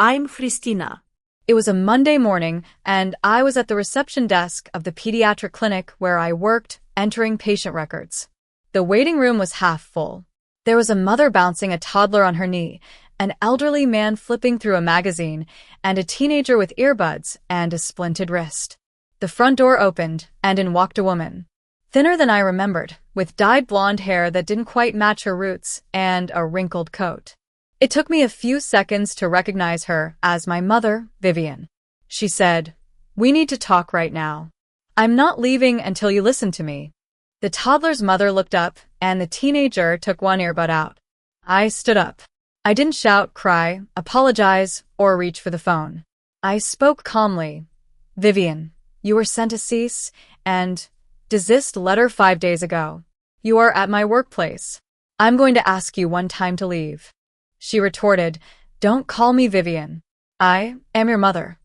I'm Christina. It was a Monday morning, and I was at the reception desk of the pediatric clinic where I worked, entering patient records. The waiting room was half full. There was a mother bouncing a toddler on her knee, an elderly man flipping through a magazine, and a teenager with earbuds and a splinted wrist. The front door opened, and in walked a woman. Thinner than I remembered, with dyed blonde hair that didn't quite match her roots, and a wrinkled coat. It took me a few seconds to recognize her as my mother, Vivian. She said, "We need to talk right now. I'm not leaving until you listen to me." The toddler's mother looked up, and the teenager took one earbud out. I stood up. I didn't shout, cry, apologize, or reach for the phone. I spoke calmly. "Vivian, you were sent a cease and desist letter 5 days ago. You are at my workplace. I'm going to ask you one time to leave." She retorted, "Don't call me Vivian. I am your mother."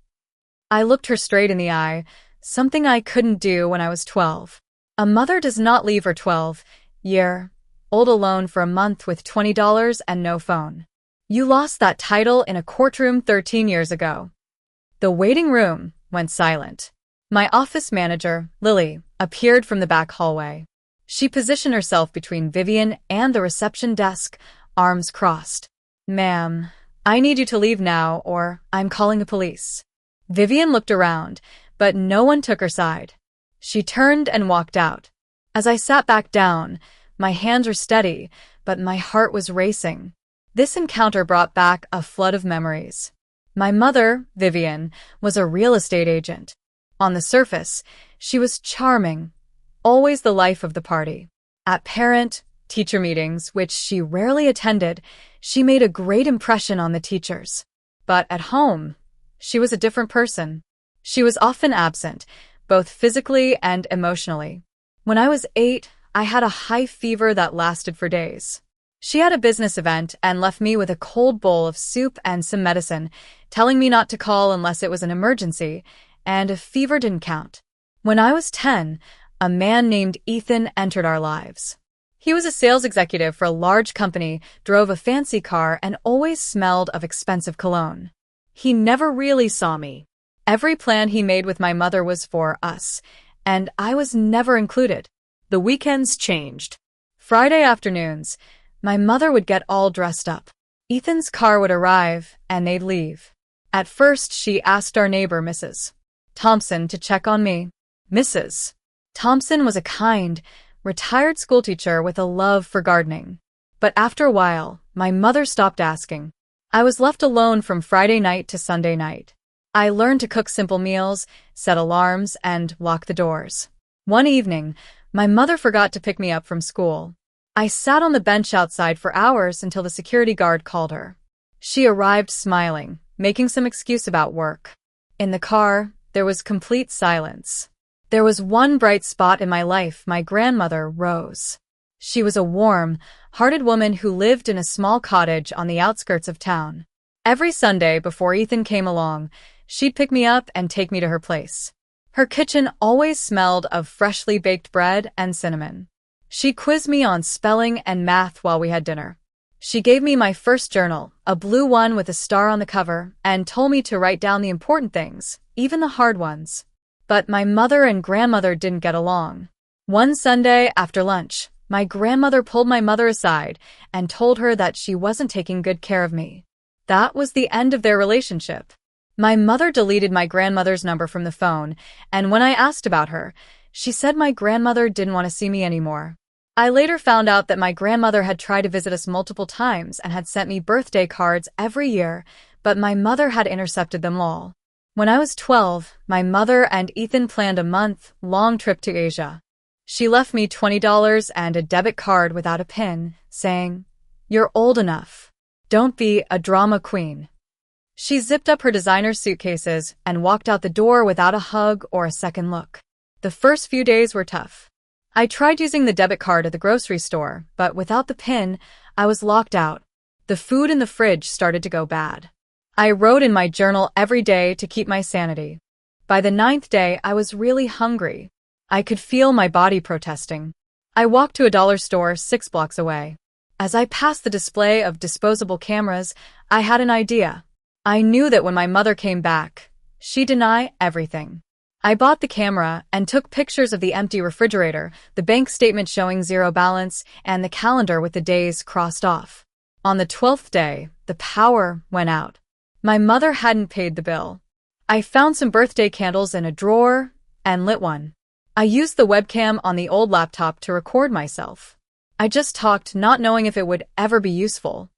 I looked her straight in the eye, something I couldn't do when I was 12. A mother does not leave her 12-year-old alone for a month with $20 and no phone. You lost that title in a courtroom 13 years ago. The waiting room went silent. My office manager, Lily, appeared from the back hallway. She positioned herself between Vivian and the reception desk, arms crossed. "Ma'am, I need you to leave now or I'm calling the police." Vivian looked around, but no one took her side. She turned and walked out. As I sat back down, my hands were steady, but my heart was racing. This encounter brought back a flood of memories. My mother, Vivian, was a real estate agent. On the surface, she was charming, always the life of the party. At parent-teacher meetings, which she rarely attended, she made a great impression on the teachers. But at home, she was a different person. She was often absent, both physically and emotionally. When I was 8, I had a high fever that lasted for days. She had a business event and left me with a cold bowl of soup and some medicine, telling me not to call unless it was an emergency, and a fever didn't count. When I was 10, a man named Ethan entered our lives. He was a sales executive for a large company, drove a fancy car, and always smelled of expensive cologne. He never really saw me. Every plan he made with my mother was for us, and I was never included. The weekends changed. Friday afternoons, my mother would get all dressed up. Ethan's car would arrive, and they'd leave. At first, she asked our neighbor, Mrs. Thompson, to check on me. Mrs. Thompson was a kind, retired schoolteacher with a love for gardening. But after a while, my mother stopped asking. I was left alone from Friday night to Sunday night. I learned to cook simple meals, set alarms, and lock the doors. One evening, my mother forgot to pick me up from school. I sat on the bench outside for hours until the security guard called her. She arrived smiling, making some excuse about work. In the car, there was complete silence. There was one bright spot in my life, my grandmother, Rose. She was a warm-hearted woman who lived in a small cottage on the outskirts of town. Every Sunday before Ethan came along, she'd pick me up and take me to her place. Her kitchen always smelled of freshly baked bread and cinnamon. She quizzed me on spelling and math while we had dinner. She gave me my first journal, a blue one with a star on the cover, and told me to write down the important things, even the hard ones. But my mother and grandmother didn't get along. One Sunday after lunch, my grandmother pulled my mother aside and told her that she wasn't taking good care of me. That was the end of their relationship. My mother deleted my grandmother's number from the phone, and when I asked about her, she said my grandmother didn't want to see me anymore. I later found out that my grandmother had tried to visit us multiple times and had sent me birthday cards every year, but my mother had intercepted them all. When I was 12, my mother and Ethan planned a month-long trip to Asia. She left me $20 and a debit card without a PIN, saying, "You're old enough. Don't be a drama queen." She zipped up her designer suitcases and walked out the door without a hug or a second look. The first few days were tough. I tried using the debit card at the grocery store, but without the PIN, I was locked out. The food in the fridge started to go bad. I wrote in my journal every day to keep my sanity. By the 9th day, I was really hungry. I could feel my body protesting. I walked to a dollar store 6 blocks away. As I passed the display of disposable cameras, I had an idea. I knew that when my mother came back, she'd deny everything. I bought the camera and took pictures of the empty refrigerator, the bank statement showing zero balance, and the calendar with the days crossed off. On the 12th day, the power went out. My mother hadn't paid the bill. I found some birthday candles in a drawer and lit one. I used the webcam on the old laptop to record myself. I just talked, not knowing if it would ever be useful.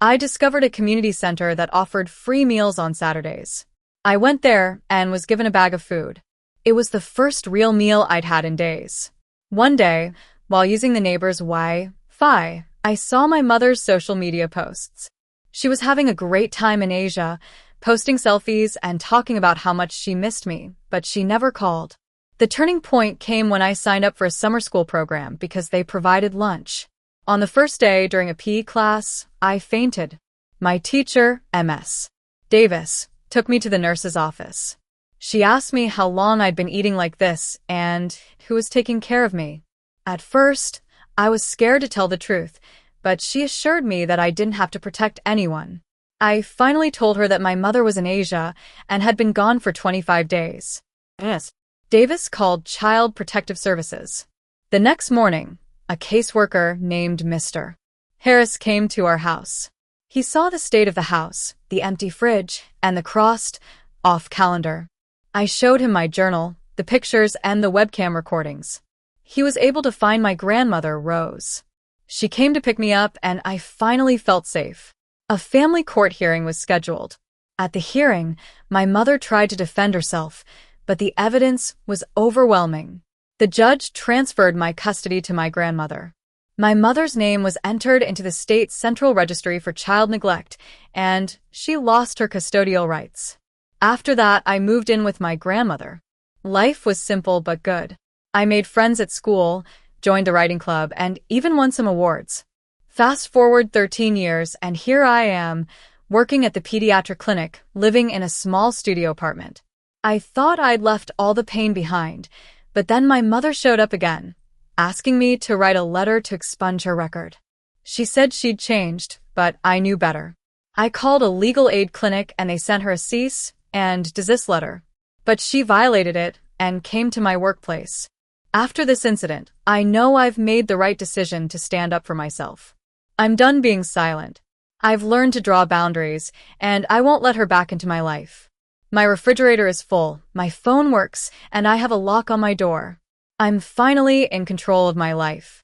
I discovered a community center that offered free meals on Saturdays. I went there and was given a bag of food. It was the first real meal I'd had in days. One day, while using the neighbor's Wi-Fi, I saw my mother's social media posts. She was having a great time in Asia, posting selfies and talking about how much she missed me, but she never called. The turning point came when I signed up for a summer school program because they provided lunch. On the first day during a PE class, I fainted. My teacher, Ms. Davis, took me to the nurse's office. She asked me how long I'd been eating like this and who was taking care of me. At first, I was scared to tell the truth, but she assured me that I didn't have to protect anyone. I finally told her that my mother was in Asia and had been gone for 25 days. Ms. Davis called Child Protective Services. The next morning, a caseworker named Mr. Harris came to our house. He saw the state of the house, the empty fridge, and the crossed-off calendar. I showed him my journal, the pictures, and the webcam recordings. He was able to find my grandmother, Rose. She came to pick me up, and I finally felt safe. A family court hearing was scheduled. At the hearing, my mother tried to defend herself, but the evidence was overwhelming. The judge transferred my custody to my grandmother. My mother's name was entered into the state's central registry for child neglect, and she lost her custodial rights. After that, I moved in with my grandmother. Life was simple but good. I made friends at school, joined a writing club, and even won some awards. Fast forward 13 years, and here I am, working at the pediatric clinic, living in a small studio apartment. I thought I'd left all the pain behind, but then my mother showed up again, asking me to write a letter to expunge her record. She said she'd changed, but I knew better. I called a legal aid clinic and they sent her a cease and desist letter. But she violated it and came to my workplace. After this incident, I know I've made the right decision to stand up for myself. I'm done being silent. I've learned to draw boundaries, and I won't let her back into my life. My refrigerator is full, my phone works, and I have a lock on my door. I'm finally in control of my life.